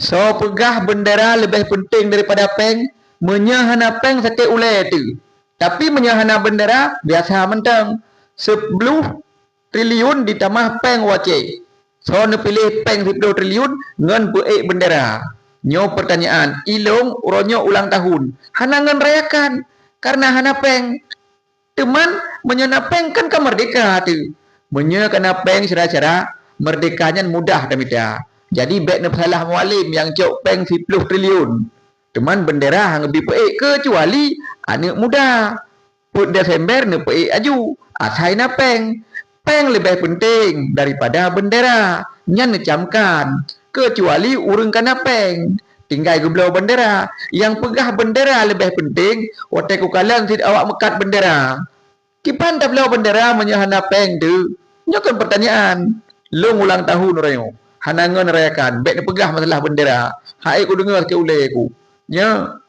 So pegah bendera lebih penting daripada peng. Menyahana peng sakit ulai tu. Tapi menyahana bendera biasa mentang. 10 triliun ditambah peng wajib. So ne pilih peng 10 triliun ngan buik bendera. Nyo pertanyaan, ilung uronyo ulang tahun. Hana ngan rayakan karena hana peng. Teman menyana peng kan merdeka tu. Menyana peng cara-cara merdekanya mudah tamita. Jadi bek ne salah mualim yang cok peng 10 triliun. Teman bendera hang lebih peik kecuali anak muda. Put Desember ne peik aju. Asai na peng. Peng lebih penting daripada bendera. Nyan camkan. Kecuali urung kana peng. Tinggal geblau bendera. Yang pegah bendera lebih penting. Otak kukalan tidak awak mekat bendera. Kipan tak belau bendera menyahana peng tu. Nyokan pertanyaan. Long ulang tahun orang. Hanangan rayakan. Bek ni pegah masalah bendera. Hai ku dengar ke ulai ku. Nya.